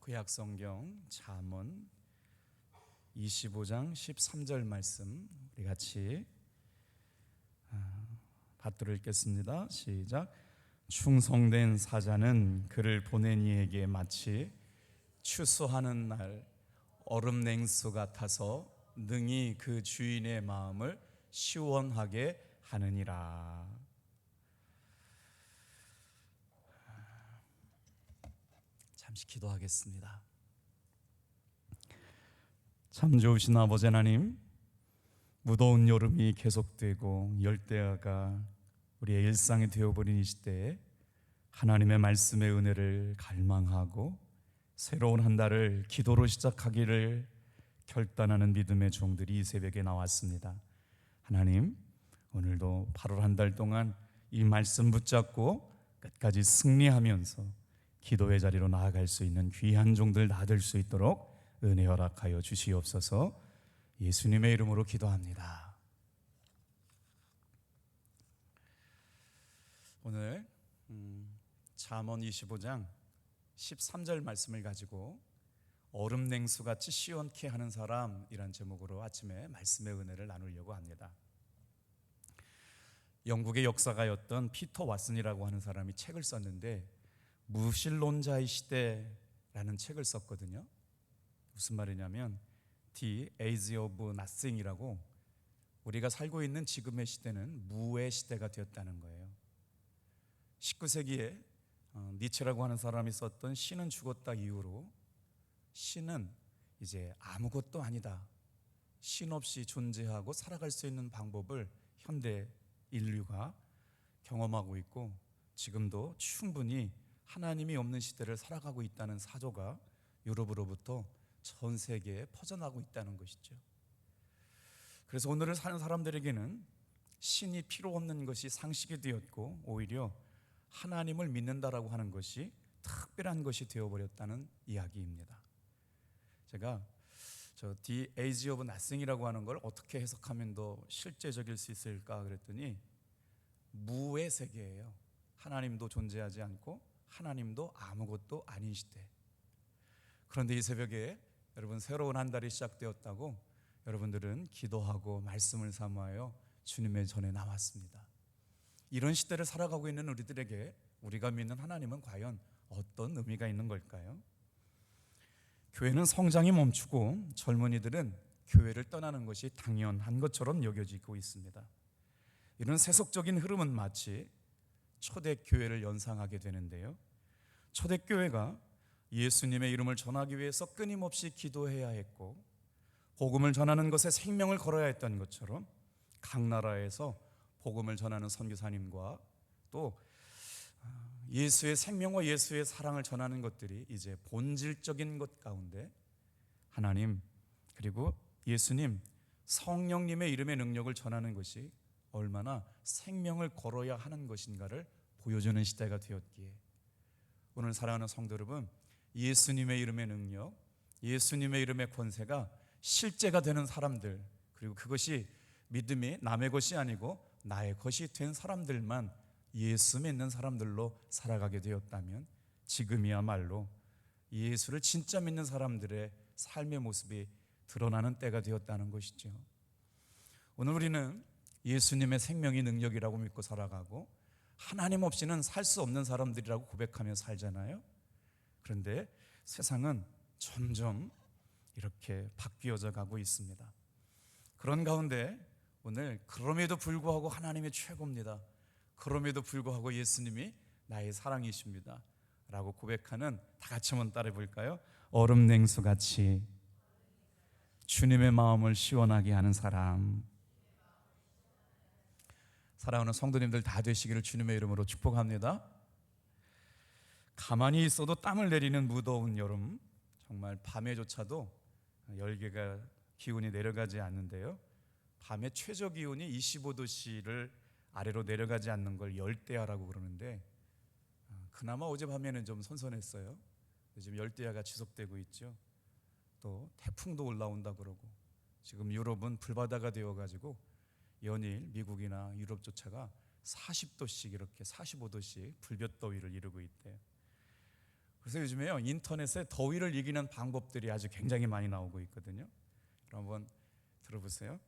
구약성경 잠언 25장 13절 말씀 우리 같이 받들어 읽겠습니다. 시작. 충성된 사자는 그를 보낸 이에게 마치 추수하는 날 얼음 냉수 같아서 능히 그 주인의 마음을 시원하게 하느니라. 잠시 기도하겠습니다. 참 좋으신 아버지 하나님, 무더운 여름이 계속되고 열대야가 우리의 일상이 되어버린 이 시대에 하나님의 말씀의 은혜를 갈망하고 새로운 한 달을 기도로 시작하기를 결단하는 믿음의 종들이 이 새벽에 나왔습니다. 하나님, 오늘도 8월 한 달 동안 이 말씀 붙잡고 끝까지 승리하면서 기도의 자리로 나아갈 수 있는 귀한 종들 나들 수 있도록 은혜 허락하여 주시옵소서. 예수님의 이름으로 기도합니다. 오늘 잠언 25장 13절 말씀을 가지고 얼음 냉수같이 시원케 하는 사람이란 제목으로 아침에 말씀의 은혜를 나누려고 합니다. 영국의 역사가였던 피터 왓슨이라고 하는 사람이 책을 썼는데 무신론자의 시대라는 책을 썼거든요. 무슨 말이냐면 The Age of Nothing이라고, 우리가 살고 있는 지금의 시대는 무의 시대가 되었다는 거예요. 19세기에 니체라고 하는 사람이 썼던 신은 죽었다 이후로 신은 이제 아무것도 아니다, 신 없이 존재하고 살아갈 수 있는 방법을 현대 인류가 경험하고 있고 지금도 충분히 하나님이 없는 시대를 살아가고 있다는 사조가 유럽으로부터 전 세계에 퍼져나고 있다는 것이죠. 그래서 오늘을 사는 사람들에게는 신이 필요 없는 것이 상식이 되었고 오히려 하나님을 믿는다라고 하는 것이 특별한 것이 되어버렸다는 이야기입니다. 제가 The Age of Nothing이라고 하는 걸 어떻게 해석하면 더 실제적일 수 있을까 그랬더니 무의 세계예요. 하나님도 존재하지 않고 하나님도 아무것도 아닌 시대. 그런데 이 새벽에 여러분 새로운 한 달이 시작되었다고 여러분들은 기도하고 말씀을 사모하여 주님의 전에 나왔습니다. 이런 시대를 살아가고 있는 우리들에게 우리가 믿는 하나님은 과연 어떤 의미가 있는 걸까요? 교회는 성장이 멈추고 젊은이들은 교회를 떠나는 것이 당연한 것처럼 여겨지고 있습니다. 이런 세속적인 흐름은 마치 초대교회를 연상하게 되는데요, 초대교회가 예수님의 이름을 전하기 위해서 끊임없이 기도해야 했고 복음을 전하는 것에 생명을 걸어야 했던 것처럼 각 나라에서 복음을 전하는 선교사님과 또 예수의 생명과 예수의 사랑을 전하는 것들이 이제 본질적인 것 가운데 하나님 그리고 예수님, 성령님의 이름의 능력을 전하는 것이 얼마나 생명을 걸어야 하는 것인가를 보여주는 시대가 되었기에 오늘 사랑하는 성도 여러분, 예수님의 이름의 능력, 예수님의 이름의 권세가 실제가 되는 사람들, 그리고 그것이 믿음이 남의 것이 아니고 나의 것이 된 사람들만 예수 믿는 사람들로 살아가게 되었다면 지금이야말로 예수를 진짜 믿는 사람들의 삶의 모습이 드러나는 때가 되었다는 것이죠. 오늘 우리는 예수님의 생명이 능력이라고 믿고 살아가고 하나님 없이는 살 수 없는 사람들이라고 고백하며 살잖아요. 그런데 세상은 점점 이렇게 바뀌어져 가고 있습니다. 그런 가운데 오늘 그럼에도 불구하고 하나님이 최고입니다, 그럼에도 불구하고 예수님이 나의 사랑이십니다 라고 고백하는, 다 같이 한번 따라해 볼까요? 얼음 냉수같이 주님의 마음을 시원하게 하는 사람. 사랑하는 성도님들 다 되시기를 주님의 이름으로 축복합니다. 가만히 있어도 땀을 내리는 무더운 여름, 정말 밤에조차도 열기가 기온이 내려가지 않는데요, 밤에 최저 기온이 25도씨를 아래로 내려가지 않는 걸 열대야라고 그러는데 그나마 어젯밤에는 좀 선선했어요. 지금 열대야가 지속되고 있죠. 또 태풍도 올라온다 그러고 지금 유럽은 불바다가 되어가지고 연일 미국이나 유럽조차가 40도씩 이렇게 45도씩 불볕더위를 이루고 있대요. 그래서 요즘에요 인터넷에 더위를 이기는 방법들이 아주 굉장히 많이 나오고 있거든요. 한번 들어보세요.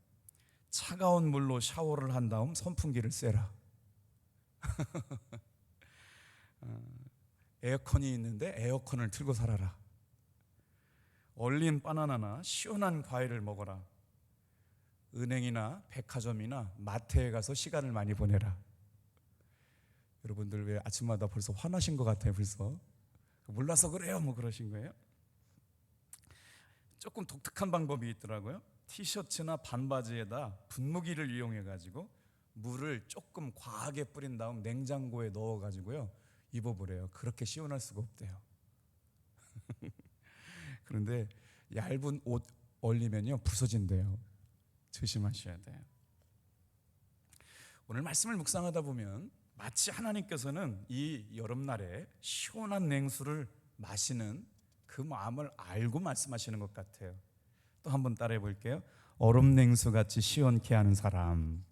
차가운 물로 샤워를 한 다음 선풍기를 쐬라. 에어컨이 있는데 에어컨을 틀고 살아라. 얼린 바나나나 시원한 과일을 먹어라. 은행이나 백화점이나 마트에 가서 시간을 많이 보내라. 여러분들 왜 아침마다 벌써 화나신 것 같아요? 벌써 몰라서 그래요 뭐 그러신 거예요? 조금 독특한 방법이 있더라고요. 티셔츠나 반바지에다 분무기를 이용해 가지고 물을 조금 과하게 뿌린 다음 냉장고에 넣어 가지고요 입어보래요. 그렇게 시원할 수가 없대요. 그런데 얇은 옷 얼리면요 부서진대요. 조심하셔야 돼요. 오늘 말씀을 묵상하다 보면 마치 하나님께서는 이 여름날에 시원한 냉수를 마시는 그 마음을 알고 말씀하시는 것 같아요. 또 한번 따라해 볼게요. 얼음 냉수 같이 시원케 하는 사람.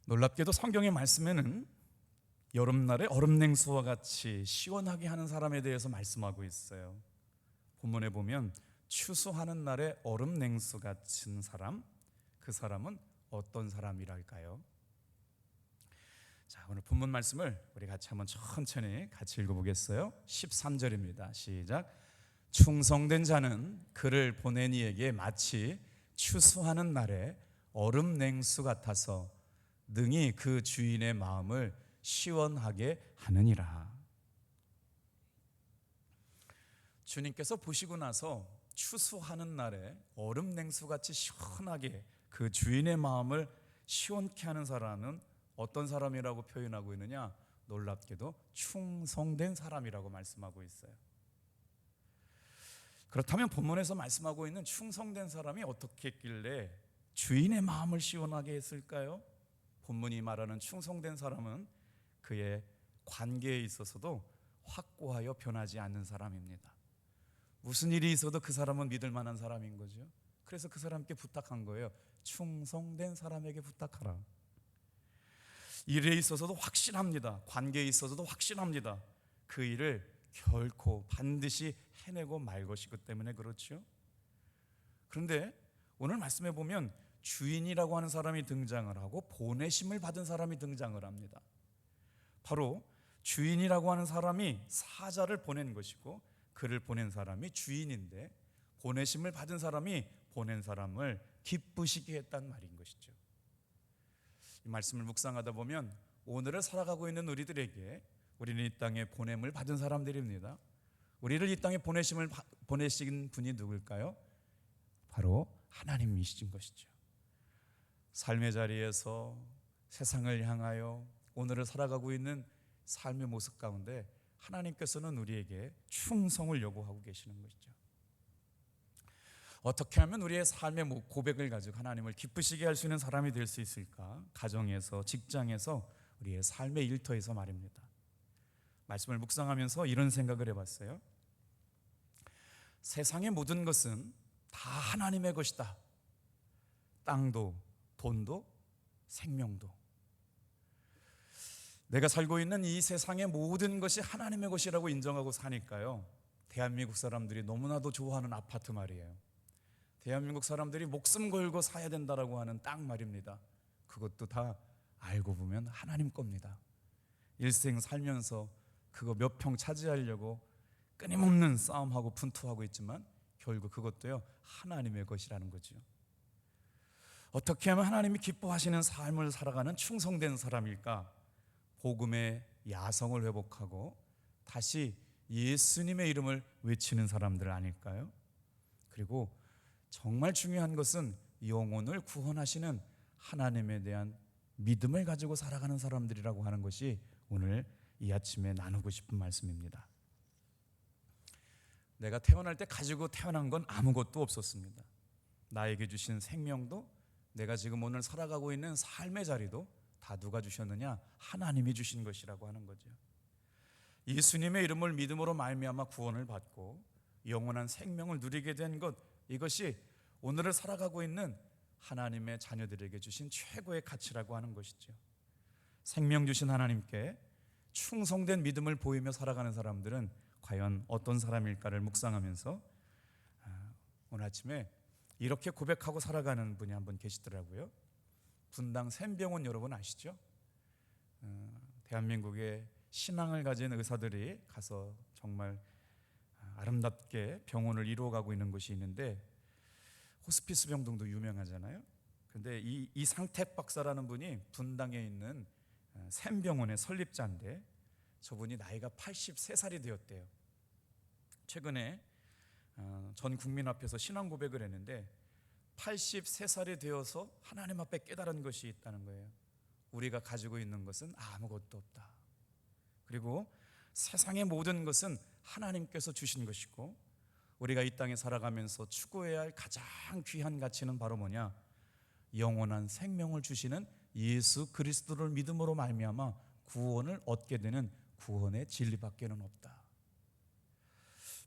놀랍게도 성경의 말씀에는 여름날에 얼음 냉수와 같이 시원하게 하는 사람에 대해서 말씀하고 있어요. 본문에 보면 추수하는 날에 얼음 냉수 같은 사람, 그 사람은 어떤 사람이랄까요? 자, 오늘 본문 말씀을 우리 같이 한번 천천히 같이 읽어보겠어요. 13절입니다. 시작. 충성된 자는 그를 보낸 이에게 마치 추수하는 날에 얼음 냉수 같아서 능히 그 주인의 마음을 시원하게 하느니라. 주님께서 보시고 나서 추수하는 날에 얼음 냉수같이 시원하게 그 주인의 마음을 시원케 하는 사람은 어떤 사람이라고 표현하고 있느냐? 놀랍게도 충성된 사람이라고 말씀하고 있어요. 그렇다면 본문에서 말씀하고 있는 충성된 사람이 어떻게 했길래 주인의 마음을 시원하게 했을까요? 본문이 말하는 충성된 사람은 그의 관계에 있어서도 확고하여 변하지 않는 사람입니다. 무슨 일이 있어도 그 사람은 믿을 만한 사람인 거죠. 그래서 그 사람께 부탁한 거예요. 충성된 사람에게 부탁하라. 일에 있어서도 확신합니다. 관계에 있어서도 확신합니다. 그 일을 결코 반드시 해내고 말 것이기 때문에 그렇죠. 그런데 오늘 말씀해 보면 주인이라고 하는 사람이 등장을 하고 보내심을 받은 사람이 등장을 합니다. 바로 주인이라고 하는 사람이 사자를 보낸 것이고 그를 보낸 사람이 주인인데 보내심을 받은 사람이 보낸 사람을 기쁘시게 했단 말인 것이죠. 이 말씀을 묵상하다 보면 오늘을 살아가고 있는 우리들에게 우리는 이 땅에 보냄을 받은 사람들입니다. 우리를 이 땅에 보내신 분이 누굴까요? 바로 하나님이신 것이죠. 삶의 자리에서 세상을 향하여 오늘을 살아가고 있는 삶의 모습 가운데 하나님께서는 우리에게 충성을 요구하고 계시는 것이죠. 어떻게 하면 우리의 삶의 고백을 가지고 하나님을 기쁘시게 할 수 있는 사람이 될 수 있을까? 가정에서, 직장에서, 우리의 삶의 일터에서 말입니다. 말씀을 묵상하면서 이런 생각을 해봤어요. 세상의 모든 것은 다 하나님의 것이다. 땅도, 돈도, 생명도. 내가 살고 있는 이 세상의 모든 것이 하나님의 것이라고 인정하고 사니까요, 대한민국 사람들이 너무나도 좋아하는 아파트 말이에요. 대한민국 사람들이 목숨 걸고 사야 된다라고 하는 땅 말입니다. 그것도 다 알고 보면 하나님 겁니다. 일생 살면서 그거 몇 평 차지하려고 끊임없는 싸움하고 분투하고 있지만 결국 그것도요 하나님의 것이라는 거죠. 어떻게 하면 하나님이 기뻐하시는 삶을 살아가는 충성된 사람일까? 복음의 야성을 회복하고 다시 예수님의 이름을 외치는 사람들 아닐까요? 그리고 정말 중요한 것은 영혼을 구원하시는 하나님에 대한 믿음을 가지고 살아가는 사람들이라고 하는 것이 오늘 이 아침에 나누고 싶은 말씀입니다. 내가 태어날 때 가지고 태어난 건 아무것도 없었습니다. 나에게 주신 생명도 내가 지금 오늘 살아가고 있는 삶의 자리도 다 누가 주셨느냐? 하나님이 주신 것이라고 하는 거죠. 예수님의 이름을 믿음으로 말미암아 구원을 받고 영원한 생명을 누리게 된 것, 이것이 오늘을 살아가고 있는 하나님의 자녀들에게 주신 최고의 가치라고 하는 것이죠. 생명 주신 하나님께 충성된 믿음을 보이며 살아가는 사람들은 과연 어떤 사람일까를 묵상하면서 오늘 아침에 이렇게 고백하고 살아가는 분이 한 분 계시더라고요. 분당 샘병원 여러분 아시죠? 대한민국의 신앙을 가진 의사들이 가서 정말 아름답게 병원을 이루어가고 있는 곳이 있는데 호스피스 병동도 유명하잖아요. 그런데 이 상택 박사라는 분이 분당에 있는 샘병원의 설립자인데 저분이 나이가 83살이 되었대요. 최근에 전 국민 앞에서 신앙 고백을 했는데 83살이 되어서 하나님 앞에 깨달은 것이 있다는 거예요. 우리가 가지고 있는 것은 아무것도 없다. 그리고 세상의 모든 것은 하나님께서 주신 것이고 우리가 이 땅에 살아가면서 추구해야 할 가장 귀한 가치는 바로 뭐냐? 영원한 생명을 주시는 예수 그리스도를 믿음으로 말미암아 구원을 얻게 되는 구원의 진리밖에는 없다.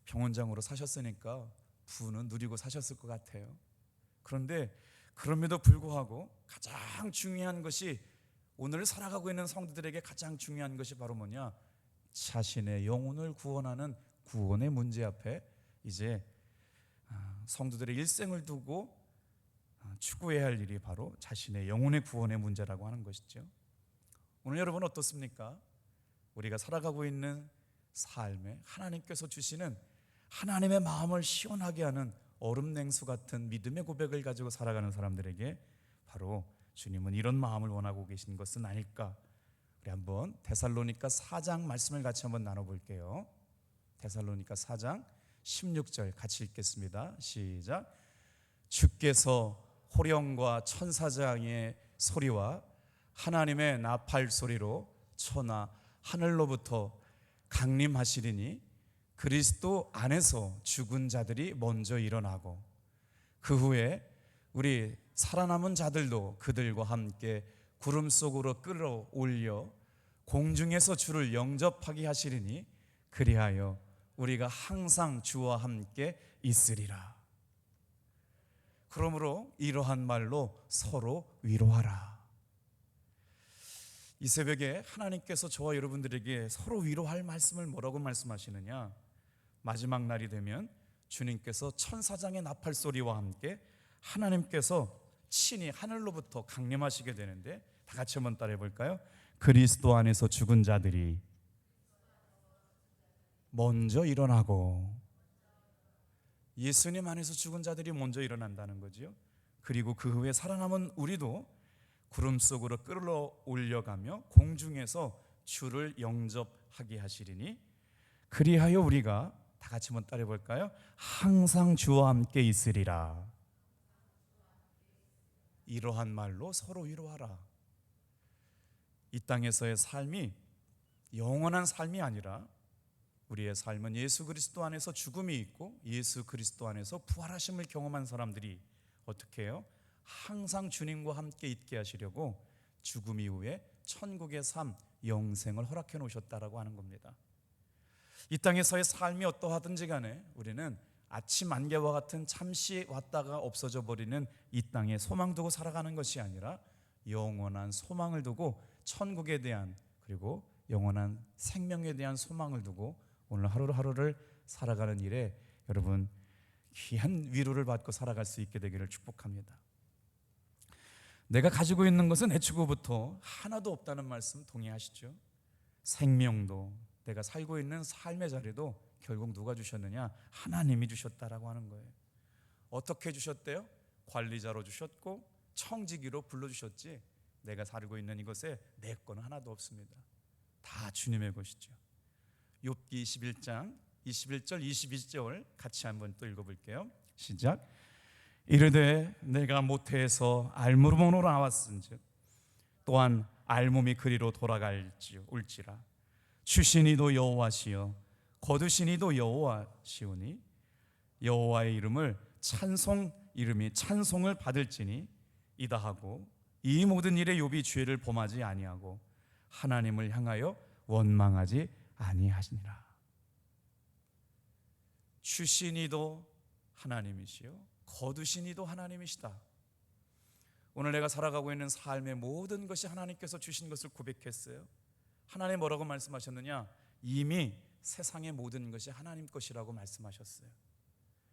병원장으로 사셨으니까 부는 누리고 사셨을 것 같아요. 그런데 그럼에도 불구하고 가장 중요한 것이 오늘 살아가고 있는 성도들에게 가장 중요한 것이 바로 뭐냐? 자신의 영혼을 구원하는 구원의 문제 앞에 이제 성도들의 일생을 두고 추구해야 할 일이 바로 자신의 영혼의 구원의 문제라고 하는 것이죠. 오늘 여러분 어떻습니까? 우리가 살아가고 있는 삶에 하나님께서 주시는 하나님의 마음을 시원하게 하는 얼음 냉수 같은 믿음의 고백을 가지고 살아가는 사람들에게 바로 주님은 이런 마음을 원하고 계신 것은 아닐까? 우리 한번 데살로니가 4장 말씀을 같이 한번 나눠볼게요. 데살로니가 4장 16절 같이 읽겠습니다. 시작. 주께서 호령과 천사장의 소리와 하나님의 나팔 소리로 천하 하늘로부터 강림하시리니 그리스도 안에서 죽은 자들이 먼저 일어나고 그 후에 우리 살아남은 자들도 그들과 함께 구름 속으로 끌어올려 공중에서 주를 영접하게 하시리니 그리하여 우리가 항상 주와 함께 있으리라. 그러므로 이러한 말로 서로 위로하라. 이 새벽에 하나님께서 저와 여러분들에게 서로 위로할 말씀을 뭐라고 말씀하시느냐? 마지막 날이 되면 주님께서 천사장의 나팔 소리와 함께 하나님께서 친히 하늘로부터 강림하시게 되는데 다 같이 한번 따라해 볼까요? 그리스도 안에서 죽은 자들이 먼저 일어나고, 예수님 안에서 죽은 자들이 먼저 일어난다는 거죠. 그리고 그 후에 살아남은 우리도 구름 속으로 끌어올려가며 공중에서 주를 영접하게 하시리니 그리하여 우리가 다 같이 한번 따라해 볼까요? 항상 주와 함께 있으리라. 이러한 말로 서로 위로하라. 이 땅에서의 삶이 영원한 삶이 아니라 우리의 삶은 예수 그리스도 안에서 죽음이 있고 예수 그리스도 안에서 부활하심을 경험한 사람들이 어떻게 해요? 항상 주님과 함께 있게 하시려고 죽음 이후에 천국의 삶, 영생을 허락해 놓으셨다라고 하는 겁니다. 이 땅에서의 삶이 어떠하든지 간에 우리는 아침 안개와 같은 잠시 왔다가 없어져 버리는 이 땅에 소망 두고 살아가는 것이 아니라 영원한 소망을 두고 천국에 대한 그리고 영원한 생명에 대한 소망을 두고 오늘 하루하루를 살아가는 일에 여러분 귀한 위로를 받고 살아갈 수 있게 되기를 축복합니다. 내가 가지고 있는 것은 애초부터 하나도 없다는 말씀 동의하시죠? 생명도 내가 살고 있는 삶의 자리도 결국 누가 주셨느냐? 하나님이 주셨다라고 하는 거예요. 어떻게 주셨대요? 관리자로 주셨고 청지기로 불러주셨지 내가 살고 있는 이것에 내 거는 하나도 없습니다. 다 주님의 것이죠. 욥기 21장 21절 22절 같이 한번 또 읽어볼게요. 시작. 이르되 내가 모태에서 알몸으로 나왔은즉 또한 알몸이 그리로 돌아갈지올지라. 주시니도 여호와시요 거두시니도 여호와시오니 여호와의 이름을 이름이 찬송을 받을지니 이다 하고 이 모든 일에 욥이 죄를 범하지 아니하고 하나님을 향하여 원망하지 아니하시니라. 주시니도 하나님이시요 거두시니도 하나님이시다. 오늘 내가 살아가고 있는 삶의 모든 것이 하나님께서 주신 것을 고백했어요. 하나님 뭐라고 말씀하셨느냐? 이미 세상의 모든 것이 하나님 것이라고 말씀하셨어요.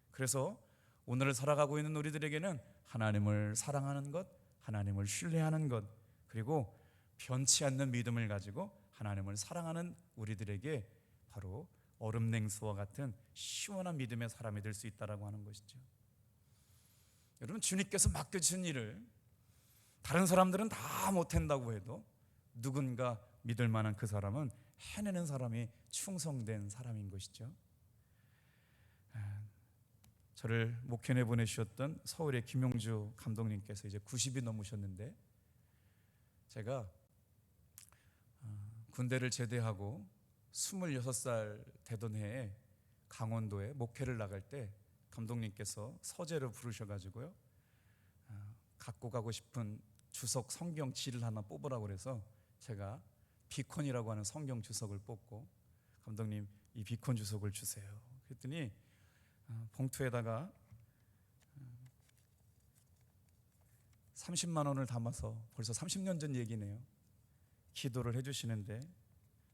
그래서 오늘을 살아가고 있는 우리들에게는 하나님을 사랑하는 것, 하나님을 신뢰하는 것, 그리고 변치 않는 믿음을 가지고 하나님을 사랑하는 우리들에게 바로 얼음 냉수와 같은 시원한 믿음의 사람이 될 수 있다라고 하는 것이죠. 여러분, 주님께서 맡겨주신 일을 다른 사람들은 다 못한다고 해도 누군가 믿을 만한 그 사람은 해내는 사람이 충성된 사람인 것이죠. 저를 목회내 보내주셨던 서울의 김용주 감독님께서 이제 90이 넘으셨는데, 제가 군대를 제대하고 26살 되던 해에 강원도에 목회를 나갈 때 감독님께서 서재를 부르셔가지고요, 갖고 가고 싶은 주석 성경 지를 하나 뽑으라고 그래서 제가 비콘이라고 하는 성경 주석을 뽑고, 감독님 이 비콘 주석을 주세요. 그랬더니 봉투에다가 30만 원을 담아서, 벌써 30년 전 얘기네요, 기도를 해주시는데,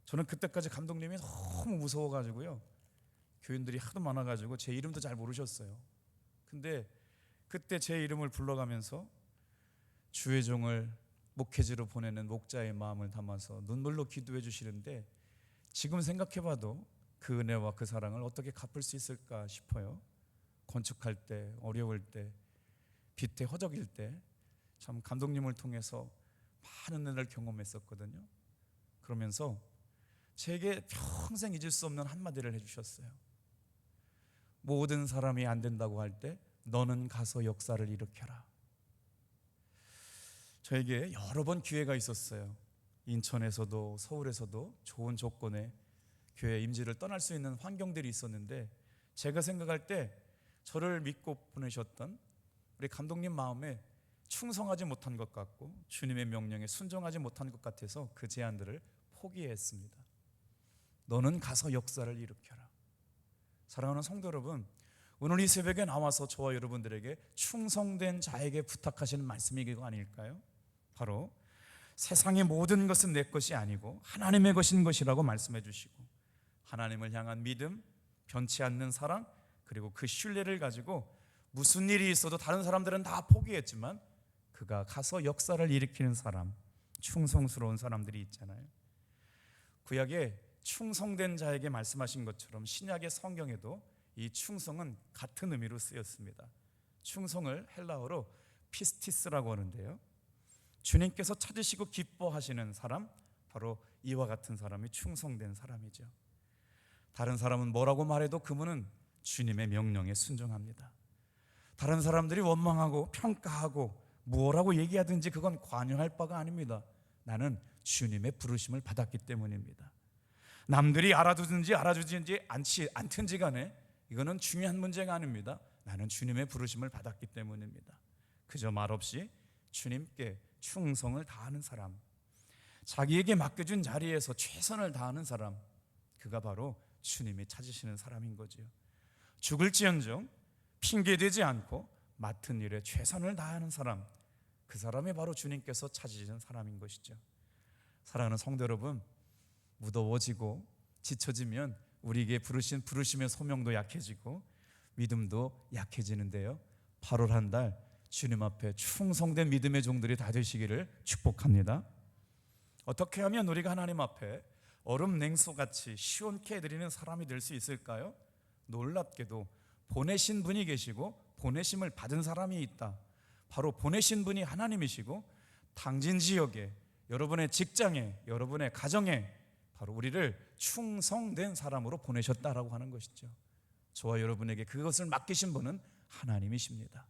저는 그때까지 감독님이 너무 무서워가지고요, 교인들이 하도 많아가지고 제 이름도 잘 모르셨어요. 근데 그때 제 이름을 불러가면서 주의 종을 목회지로 보내는 목자의 마음을 담아서 눈물로 기도해 주시는데, 지금 생각해봐도 그 은혜와 그 사랑을 어떻게 갚을 수 있을까 싶어요. 건축할 때, 어려울 때, 빛에 허덕일 때 참 감독님을 통해서 많은 은혜를 경험했었거든요. 그러면서 제게 평생 잊을 수 없는 한마디를 해주셨어요. 모든 사람이 안 된다고 할 때 너는 가서 역사를 일으켜라. 저에게 여러 번 기회가 있었어요. 인천에서도 서울에서도 좋은 조건에 교회 임지를 떠날 수 있는 환경들이 있었는데, 제가 생각할 때 저를 믿고 보내셨던 우리 감독님 마음에 충성하지 못한 것 같고 주님의 명령에 순종하지 못한 것 같아서 그 제안들을 포기했습니다. 너는 가서 역사를 일으켜라. 사랑하는 성도 여러분, 오늘 이 새벽에 나와서 저와 여러분들에게 충성된 자에게 부탁하시는 말씀이 이거 아닐까요? 바로 세상의 모든 것은 내 것이 아니고 하나님의 것인 것이라고 말씀해 주시고, 하나님을 향한 믿음, 변치 않는 사랑, 그리고 그 신뢰를 가지고 무슨 일이 있어도 다른 사람들은 다 포기했지만 그가 가서 역사를 일으키는 사람, 충성스러운 사람들이 있잖아요. 구약에 충성된 자에게 말씀하신 것처럼 신약의 성경에도 이 충성은 같은 의미로 쓰였습니다. 충성을 헬라어로 피스티스라고 하는데요, 주님께서 찾으시고 기뻐하시는 사람, 바로 이와 같은 사람이 충성된 사람이죠. 다른 사람은 뭐라고 말해도 그분은 주님의 명령에 순종합니다. 다른 사람들이 원망하고 평가하고 뭐라고 얘기하든지 그건 관여할 바가 아닙니다. 나는 주님의 부르심을 받았기 때문입니다. 남들이 알아두든지 알아주든지 않든지 간에 이거는 중요한 문제가 아닙니다. 나는 주님의 부르심을 받았기 때문입니다. 그저 말없이 주님께 충성을 다하는 사람, 자기에게 맡겨준 자리에서 최선을 다하는 사람, 그가 바로 주님이 찾으시는 사람인 거지요. 죽을지언정 핑계대지 않고 맡은 일에 최선을 다하는 사람, 그 사람이 바로 주님께서 찾으시는 사람인 것이죠. 사랑하는 성도 여러분, 무더워지고 지쳐지면 우리에게 부르신 부르심의 소명도 약해지고 믿음도 약해지는데요, 8월 한 달 주님 앞에 충성된 믿음의 종들이 다 되시기를 축복합니다. 어떻게 하면 우리가 하나님 앞에 얼음 냉수같이 시원케 해드리는 사람이 될 수 있을까요? 놀랍게도 보내신 분이 계시고 보내심을 받은 사람이 있다. 바로 보내신 분이 하나님이시고 당진 지역에, 여러분의 직장에, 여러분의 가정에 바로 우리를 충성된 사람으로 보내셨다라고 하는 것이죠. 저와 여러분에게 그것을 맡기신 분은 하나님이십니다.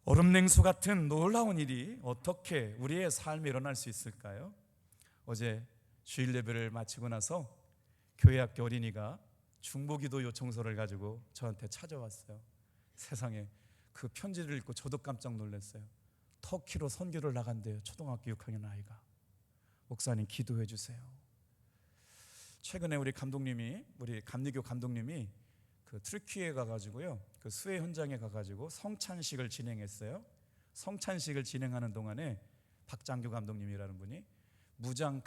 얼음 냉수 같은 놀라운 일이 어떻게 우리의 삶에 일어날 수 있을까요? 어제 주일 예배를 마치고 나서 교회 학교 어린이가 중보기도 요청서를 가지고 저한테 찾아왔어요. 세상에, 그 편지를 읽고 저도 깜짝 놀랐어요. 터키로 선교를 나간대요. 초등학교 6학년 아이가. 목사님 기도해 주세요. 최근에 우리 감리교 감독님이 그 트르키에 가가지고요, 그 수해 현장에 가가지고 성찬식을 진행했어요. 성찬식을 진행하는 동안에 박장규 감독님이라는 분이 무장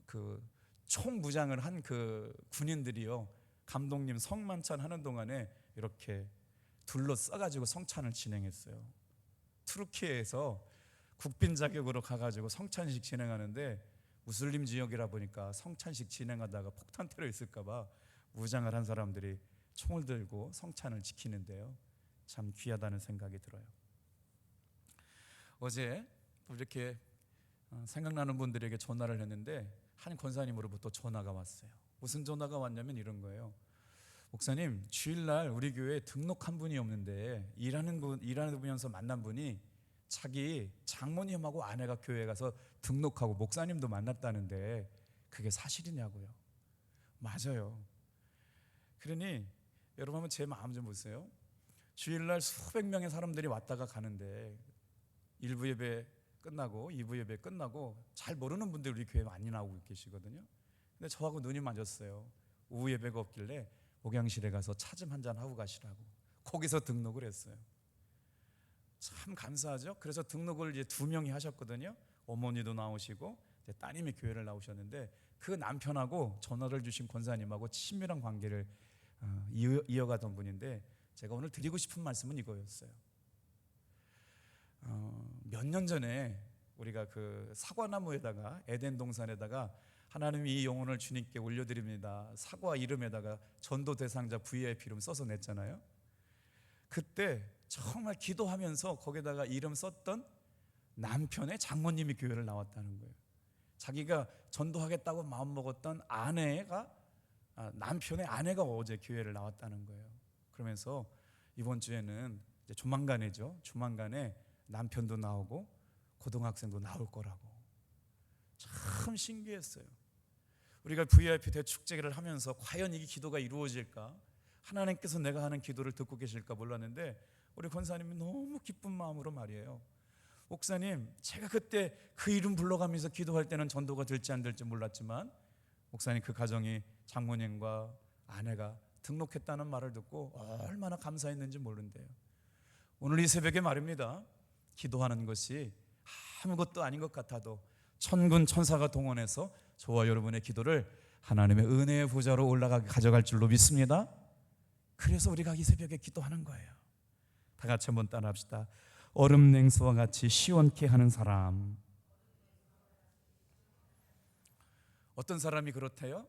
그 총무장을 한 그 군인들이요, 감독님 성만찬 하는 동안에 이렇게 둘러싸가지고 성찬을 진행했어요. 투르키에서 국빈 자격으로 가가지고 성찬식 진행하는데 무슬림 지역이라 보니까 성찬식 진행하다가 폭탄 테러 있을까봐 무장을 한 사람들이 총을 들고 성찬을 지키는데요, 참 귀하다는 생각이 들어요. 어제 이렇게 생각나는 분들에게 전화를 했는데 한 권사님으로부터 전화가 왔어요. 무슨 전화가 왔냐면 이런 거예요. 목사님, 주일날 우리 교회에 등록한 분이 없는데 일하면서 만난 분이 자기 장모님하고 아내가 교회에 가서 등록하고 목사님도 만났다는데 그게 사실이냐고요. 맞아요. 그러니 여러분 한번 제 마음 좀 보세요. 주일날 수백 명의 사람들이 왔다가 가는데 1부 예배 끝나고 2부 예배 끝나고 잘 모르는 분들 우리 교회에 많이 나오고 계시거든요. 근데 저하고 눈이 맞았어요. 오후 예배가 없길래 목양실에 가서 차 좀 한잔 하고 가시라고 거기서 등록을 했어요. 참 감사하죠. 그래서 등록을 이제 2명이 하셨거든요. 어머니도 나오시고 이제 따님이 교회를 나오셨는데 그 남편하고 전화를 주신 권사님하고 친밀한 관계를 이어가던 분인데 제가 오늘 드리고 싶은 말씀은 이거였어요. 몇 년 전에 우리가 그 사과나무에다가 에덴 동산에다가 하나님이 이 영혼을 주님께 올려드립니다, 사과 이름에다가 전도 대상자 VIP 이름 써서 냈잖아요. 그때 정말 기도하면서 거기다가 이름 썼던 남편의 장모님이 교회를 나왔다는 거예요. 자기가 전도하겠다고 마음먹었던 남편의 아내가 어제 교회를 나왔다는 거예요. 그러면서 이번 주에는 이제 조만간에 남편도 나오고 고등학생도 나올 거라고. 참 신기했어요. 우리가 VIP 대축제를 하면서 과연 이 기도가 이루어질까, 하나님께서 내가 하는 기도를 듣고 계실까 몰랐는데 우리 권사님이 너무 기쁜 마음으로 말이에요. 목사님, 제가 그때 그 이름 불러가면서 기도할 때는 전도가 될지 안 될지 몰랐지만 목사님 그 가정이 장모님과 아내가 등록했다는 말을 듣고 얼마나 감사했는지 모른대요. 오늘 이 새벽에 말입니다. 기도하는 것이 아무것도 아닌 것 같아도 천군 천사가 동원해서 저와 여러분의 기도를 하나님의 은혜의 보좌로 올라가게 가져갈 줄로 믿습니다. 그래서 우리가 이 새벽에 기도하는 거예요. 다 같이 한번 따라합시다. 얼음 냉수와 같이 시원케 하는 사람. 어떤 사람이 그렇대요?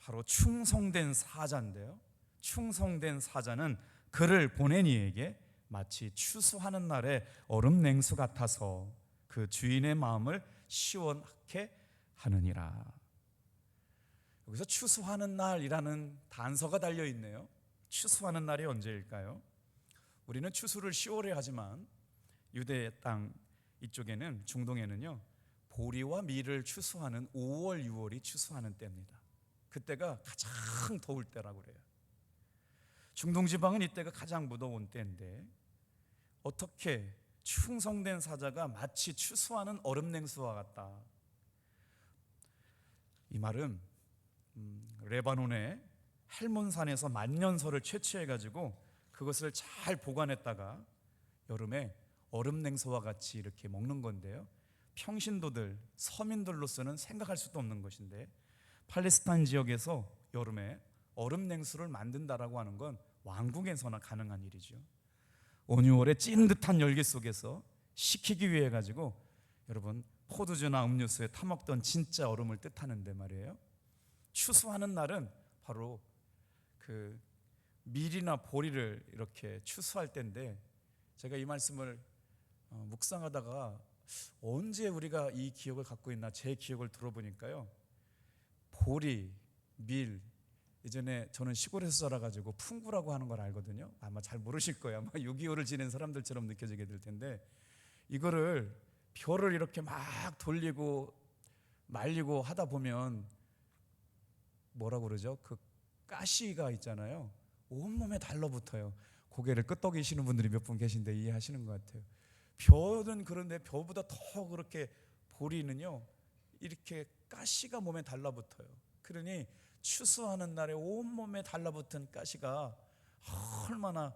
바로 충성된 사자인데요, 충성된 사자는 그를 보낸 이에게 마치 추수하는 날의 얼음 냉수 같아서 그 주인의 마음을 시원하게 하느니라. 여기서 추수하는 날이라는 단서가 달려 있네요. 추수하는 날이 언제일까요? 우리는 추수를 10월에 하지만 유대 땅 이쪽에는, 중동에는요, 보리와 밀을 추수하는 5월, 6월이 추수하는 때입니다. 그때가 가장 더울 때라고 그래요. 중동 지방은 이때가 가장 무더운 때인데 어떻게 충성된 사자가 마치 추수하는 얼음 냉수와 같다. 이 말은 레바논의 헬몬산에서 만년설을 채취해가지고 그것을 잘 보관했다가 여름에 얼음 냉수와 같이 이렇게 먹는 건데요, 평신도들, 서민들로서는 생각할 수도 없는 것인데 팔레스타인 지역에서 여름에 얼음 냉수를 만든다라고 하는 건 왕국에서나 가능한 일이죠. 온유월의 찐 듯한 열기 속에서 식히기 위해 가지고 여러분 포도주나 음료수에 타먹던 진짜 얼음을 뜻하는데 말이에요. 추수하는 날은 바로 그 밀이나 보리를 이렇게 추수할 때인데 제가 이 말씀을 묵상하다가 언제 우리가 이 기억을 갖고 있나 제 기억을 들어보니까요, 보리, 밀, 예전에 저는 시골에서 자라가지고 풍구라고 하는 걸 알거든요. 아마 잘 모르실 거예요. 아마 6.25를 지낸 사람들처럼 느껴지게 될 텐데 이거를 벼를 이렇게 막 돌리고 말리고 하다 보면 뭐라고 그러죠? 그 가시가 있잖아요. 온몸에 달라붙어요. 고개를 끄덕이시는 분들이 몇 분 계신데 이해하시는 것 같아요. 벼는 그런데 벼보다 더 그렇게 보리는요, 이렇게 가시가 몸에 달라붙어요. 그러니 추수하는 날에 온몸에 달라붙은 가시가 얼마나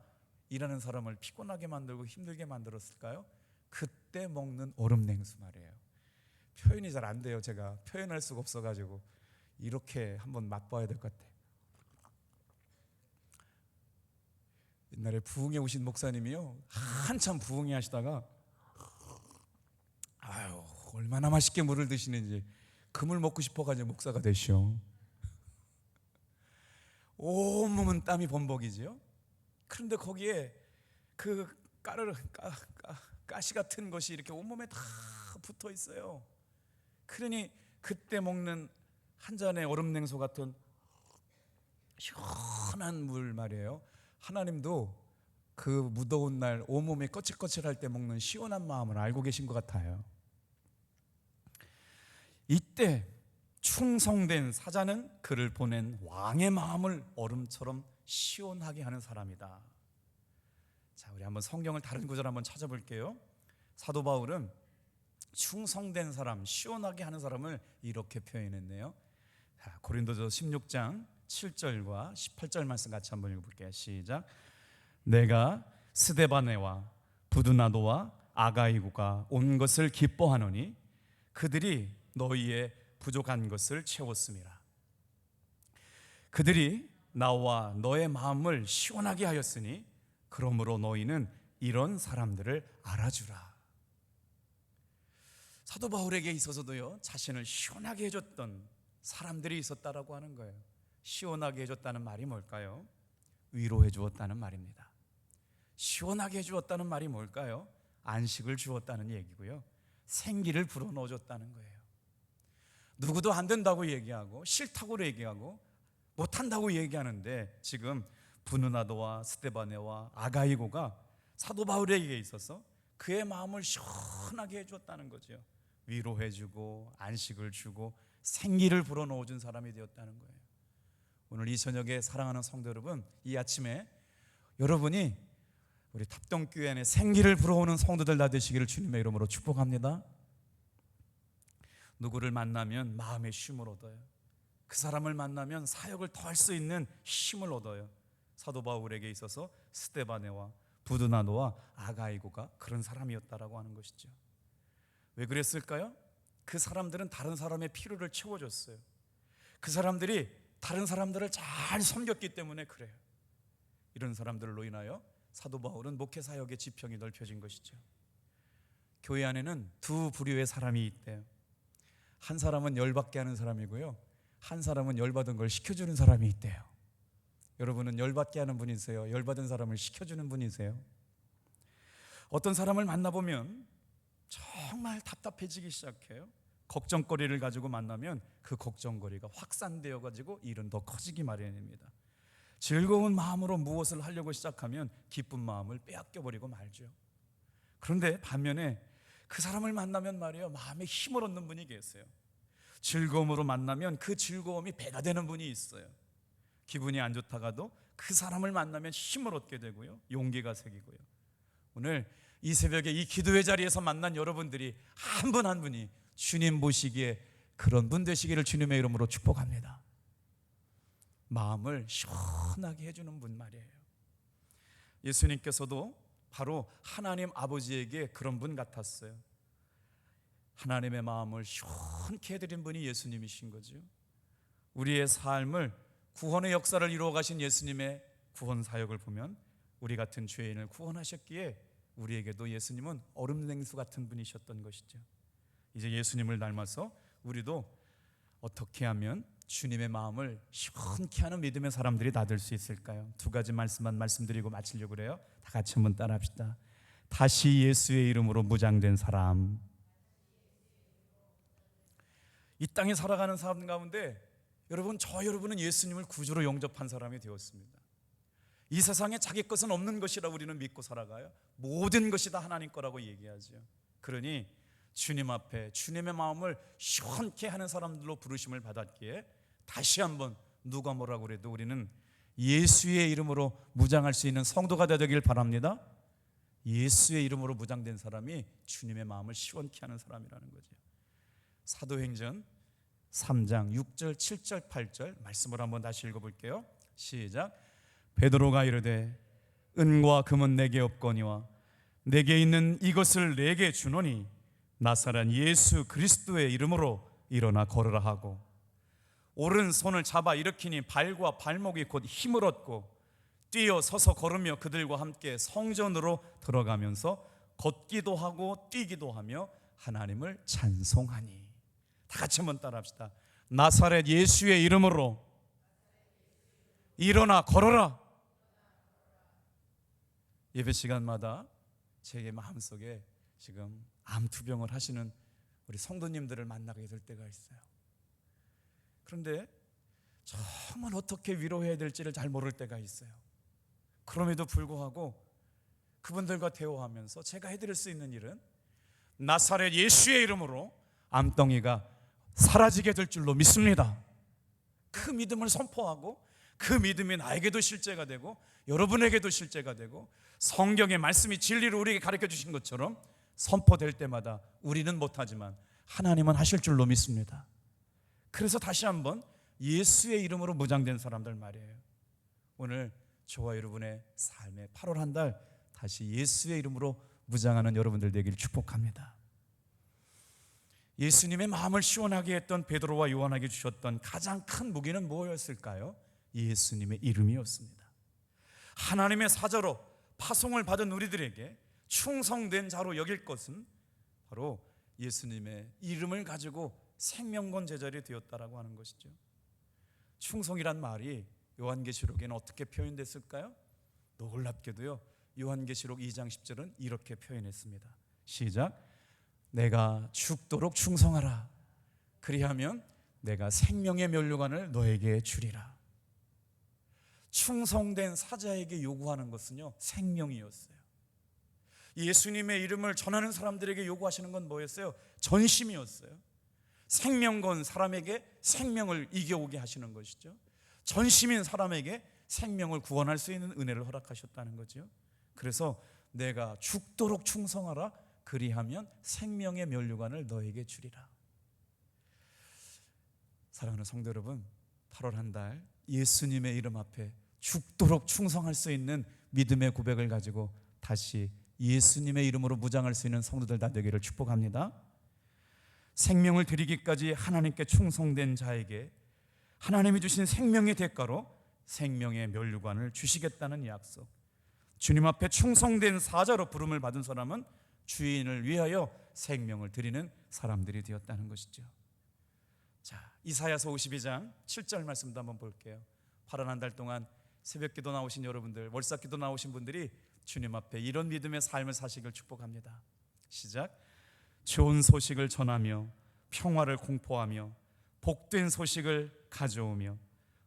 일하는 사람을 피곤하게 만들고 힘들게 만들었을까요? 그때 먹는 얼음 냉수 말이에요. 표현이 잘 안 돼요. 제가 표현할 수가 없어가지고 이렇게 한번 맛봐야 될 것 같아요. 옛날에 부흥회 오신 목사님이요, 한참 부흥회 하시다가 아유 얼마나 맛있게 물을 드시는지 그 물 먹고 싶어가지고 목사가 되시오. 온몸은 땀이 범벅이지요. 그런데 거기에 그 가시 같은 것이 이렇게 온몸에 다 붙어 있어요. 그러니 그때 먹는 한 잔의 얼음 냉소 같은 시원한 물 말이에요. 하나님도 그 무더운 날 온몸이 거칠거칠할 때 먹는 시원한 마음을 알고 계신 것 같아요. 이때 충성된 사자는 그를 보낸 왕의 마음을 얼음처럼 시원하게 하는 사람이다. 자, 우리 한번 성경을 다른 구절 한번 찾아볼게요. 사도 바울은 충성된 사람, 시원하게 하는 사람을 이렇게 표현했네요. 자, 고린도서 16장 7절과 18절 말씀 같이 한번 읽어볼게요. 시작. 내가 스데바네와 부두나도와 아가이고가 온 것을 기뻐하노니 그들이 너희의 부족한 것을 채웠음이라. 그들이 나와 너의 마음을 시원하게 하였으니 그러므로 너희는 이런 사람들을 알아주라. 사도 바울에게 있어서도요, 자신을 시원하게 해줬던 사람들이 있었다라고 하는 거예요. 시원하게 해줬다는 말이 뭘까요? 위로해 주었다는 말입니다. 시원하게 해주었다는 말이 뭘까요? 안식을 주었다는 얘기고요, 생기를 불어넣어 줬다는 거예요. 누구도 안 된다고 얘기하고 싫다고 얘기하고 못한다고 얘기하는데 지금 부누나도와 스데바네와 아가이고가 사도 바울에게 있어서 그의 마음을 시원하게 해주었다는 거죠. 위로해주고 안식을 주고 생기를 불어넣어준 사람이 되었다는 거예요. 오늘 이 저녁에 사랑하는 성도 여러분, 이 아침에 여러분이 우리 탑동교회 안에 생기를 불어오는 성도들 다 되시기를 주님의 이름으로 축복합니다. 누구를 만나면 마음의 쉼을 얻어요. 그 사람을 만나면 사역을 더 할 수 있는 힘을 얻어요. 사도 바울에게 있어서 스데바네와 부두나도와 아가이고가 그런 사람이었다라고 하는 것이죠. 왜 그랬을까요? 그 사람들은 다른 사람의 필요를 채워줬어요. 그 사람들이 다른 사람들을 잘 섬겼기 때문에 그래요. 이런 사람들로 인하여 사도 바울은 목회 사역의 지평이 넓혀진 것이죠. 교회 안에는 두 부류의 사람이 있대요. 한 사람은 열받게 하는 사람이고요, 한 사람은 열받은 걸 시켜주는 사람이 있대요. 여러분은 열받게 하는 분이세요? 열받은 사람을 시켜주는 분이세요? 어떤 사람을 만나보면 정말 답답해지기 시작해요. 걱정거리를 가지고 만나면 그 걱정거리가 확산되어 가지고 일은 더 커지기 마련입니다. 즐거운 마음으로 무엇을 하려고 시작하면 기쁜 마음을 빼앗겨버리고 말죠. 그런데 반면에 그 사람을 만나면 말이에요, 마음에 힘을 얻는 분이 계세요. 즐거움으로 만나면 그 즐거움이 배가 되는 분이 있어요. 기분이 안 좋다가도 그 사람을 만나면 힘을 얻게 되고요, 용기가 생기고요. 오늘 이 새벽에 이 기도회 자리에서 만난 여러분들이 한 분 한 분이 주님 보시기에 그런 분 되시기를 주님의 이름으로 축복합니다. 마음을 시원하게 해주는 분 말이에요. 예수님께서도 바로 하나님 아버지에게 그런 분 같았어요. 하나님의 마음을 시원케 해드린 분이 예수님이신 거죠. 우리의 삶을 구원의 역사를 이루어 가신 예수님의 구원 사역을 보면 우리 같은 죄인을 구원하셨기에 우리에게도 예수님은 얼음 냉수 같은 분이셨던 것이죠. 이제 예수님을 닮아서 우리도 어떻게 하면 주님의 마음을 시원케 하는 믿음의 사람들이 다 될 수 있을까요? 두 가지 말씀만 말씀드리고 마치려고 그래요. 다 같이 한번 따라합시다. 다시 예수의 이름으로 무장된 사람. 이 땅에 살아가는 사람 가운데 여러분은 예수님을 구주로 영접한 사람이 되었습니다. 이 세상에 자기 것은 없는 것이라 우리는 믿고 살아가요. 모든 것이 다 하나님 거라고 얘기하죠. 그러니 주님 앞에 주님의 마음을 시원케 하는 사람들로 부르심을 받았기에 다시 한번 누가 뭐라고 그래도 우리는 예수의 이름으로 무장할 수 있는 성도가 되길 바랍니다. 예수의 이름으로 무장된 사람이 주님의 마음을 시원케 하는 사람이라는 거죠. 사도행전 3장 6절 7절 8절 말씀을 한번 다시 읽어볼게요. 시작. 베드로가 이르되 은과 금은 내게 없거니와 내게 있는 이것을 내게 주노니 나사렛 예수 그리스도의 이름으로 일어나 걸으라 하고, 오른손을 잡아 일으키니 발과 발목이 곧 힘을 얻고 뛰어 서서 걸으며 그들과 함께 성전으로 들어가면서 걷기도 하고 뛰기도 하며 하나님을 찬송하니. 다 같이 한번 따라합시다. 나사렛 예수의 이름으로 일어나 걸어라. 예배 시간마다 제 마음속에 지금 암투병을 하시는 우리 성도님들을 만나게 될 때가 있어요. 그런데 정말 어떻게 위로해야 될지를 잘 모를 때가 있어요. 그럼에도 불구하고 그분들과 대화하면서 제가 해드릴 수 있는 일은 나사렛 예수의 이름으로 암덩이가 사라지게 될 줄로 믿습니다. 그 믿음을 선포하고 그 믿음이 나에게도 실제가 되고 여러분에게도 실제가 되고 성경의 말씀이 진리로 우리에게 가르쳐 주신 것처럼 선포될 때마다 우리는 못하지만 하나님은 하실 줄로 믿습니다. 그래서 다시 한번 예수의 이름으로 무장된 사람들 말이에요. 오늘 저와 여러분의 삶의 8월 한 달 다시 예수의 이름으로 무장하는 여러분들 되기를 축복합니다. 예수님의 마음을 시원하게 했던 베드로와 요한에게 주셨던 가장 큰 무기는 무엇이었을까요? 예수님의 이름이었습니다. 하나님의 사자로 파송을 받은 우리들에게 충성된 자로 여길 것은 바로 예수님의 이름을 가지고 생명건 제자리 되었다라고 하는 것이죠. 충성이란 말이 요한계시록에는 어떻게 표현됐을까요? 놀랍게도요, 요한계시록 2장 10절은 이렇게 표현했습니다. 시작. 내가 죽도록 충성하라. 그리하면 내가 생명의 면류관을 너에게 주리라. 충성된 사자에게 요구하는 것은요, 생명이었어요. 예수님의 이름을 전하는 사람들에게 요구하시는 건 뭐였어요? 전심이었어요. 생명 건 사람에게 생명을 이겨오게 하시는 것이죠. 전심인 사람에게 생명을 구원할 수 있는 은혜를 허락하셨다는 거죠. 그래서 내가 죽도록 충성하라. 그리하면 생명의 면류관을 너에게 주리라. 사랑하는 성도 여러분, 8월 한 달 예수님의 이름 앞에 죽도록 충성할 수 있는 믿음의 고백을 가지고 다시 예수님의 이름으로 무장할 수 있는 성도들 다 되기를 축복합니다. 생명을 드리기까지 하나님께 충성된 자에게 하나님이 주신 생명의 대가로 생명의 면류관을 주시겠다는 약속. 주님 앞에 충성된 사자로 부름을 받은 사람은 주인을 위하여 생명을 드리는 사람들이 되었다는 것이죠. 자, 이사야서 52장 7절 말씀도 한번 볼게요. 8월 한 달 동안 새벽기도 나오신 여러분들, 월삭기도 나오신 분들이 주님 앞에 이런 믿음의 삶을 사시길 축복합니다. 시작. 좋은 소식을 전하며 평화를 공포하며 복된 소식을 가져오며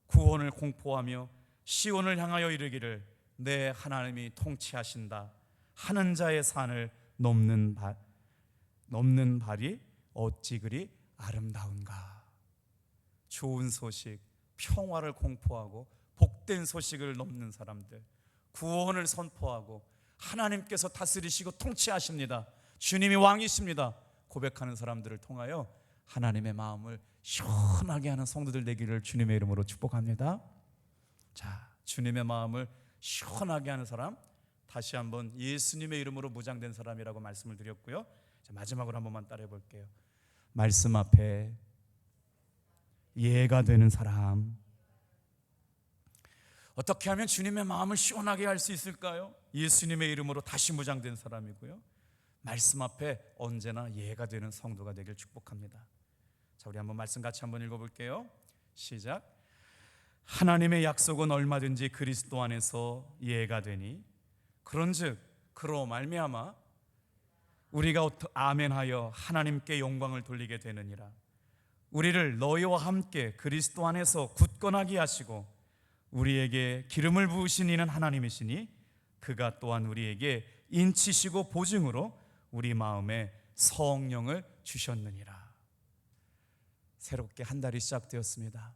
구원을 공포하며 시온을 향하여 이르기를 내 하나님이 통치하신다. 하는 자의 산을 넘는 발이 어찌 그리 아름다운가. 좋은 소식, 평화를 공포하고 복된 소식을 넘는 사람들, 구원을 선포하고 하나님께서 다스리시고 통치하십니다. 주님이 왕이십니다. 고백하는 사람들을 통하여 하나님의 마음을 시원하게 하는 성도들 되기를 주님의 이름으로 축복합니다. 자, 주님의 마음을 시원하게 하는 사람, 다시 한번 예수님의 이름으로 무장된 사람이라고 말씀을 드렸고요. 자, 마지막으로 한 번만 따라해 볼게요. 말씀 앞에 예가 되는 사람. 어떻게 하면 주님의 마음을 시원하게 할 수 있을까요? 예수님의 이름으로 다시 무장된 사람이고요, 말씀 앞에 언제나 예가 되는 성도가 되길 축복합니다. 자, 우리 한번 말씀 같이 한번 읽어볼게요. 시작. 하나님의 약속은 얼마든지 그리스도 안에서 예가 되니 그런즉 그로 말미암아 우리가 아멘하여 하나님께 영광을 돌리게 되느니라. 우리를 너희와 함께 그리스도 안에서 굳건하게 하시고 우리에게 기름을 부으신 이는 하나님이시니 그가 또한 우리에게 인치시고 보증으로 우리 마음에 성령을 주셨느니라. 새롭게 한 달이 시작되었습니다.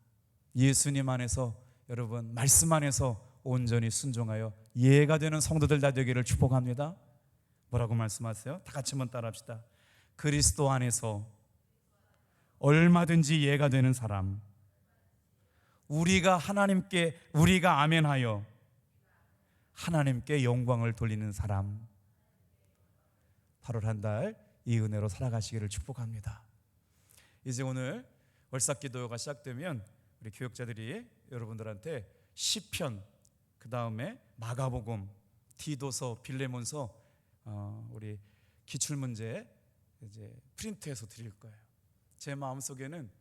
예수님 안에서, 여러분 말씀 안에서 온전히 순종하여 예가 되는 성도들 다 되기를 축복합니다. 뭐라고 말씀하세요? 다 같이 한번 따라합시다. 그리스도 안에서 얼마든지 예가 되는 사람, 우리가 아멘하여 하나님께 영광을 돌리는 사람. 8월 한 달 이 은혜로 살아가시기를 축복합니다. 이제 오늘 월삭기도가 시작되면 우리 교역자들이 여러분들한테 시편, 그 다음에 마가복음, 디도서, 빌레몬서 우리 기출문제 이제 프린트해서 드릴 거예요. 제 마음속에는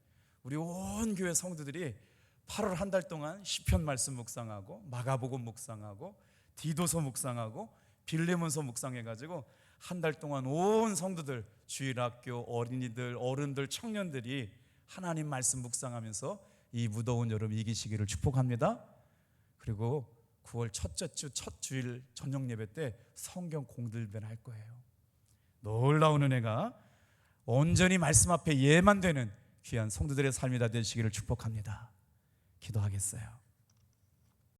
우리 온 교회 성도들이 8월 한 달 동안 시편 말씀 묵상하고 마가복음 묵상하고 디도서 묵상하고 빌레몬서 묵상해가지고 한 달 동안 온 성도들, 주일학교, 어린이들, 어른들, 청년들이 하나님 말씀 묵상하면서 이 무더운 여름 이기시기를 축복합니다. 그리고 9월 첫째 주 첫 주일 저녁 예배 때 성경 공들변 할 거예요. 놀라운 은혜가 온전히 말씀 앞에 예만 되는 귀한 성도들의 삶이 다 되시기를 축복합니다. 기도하겠어요.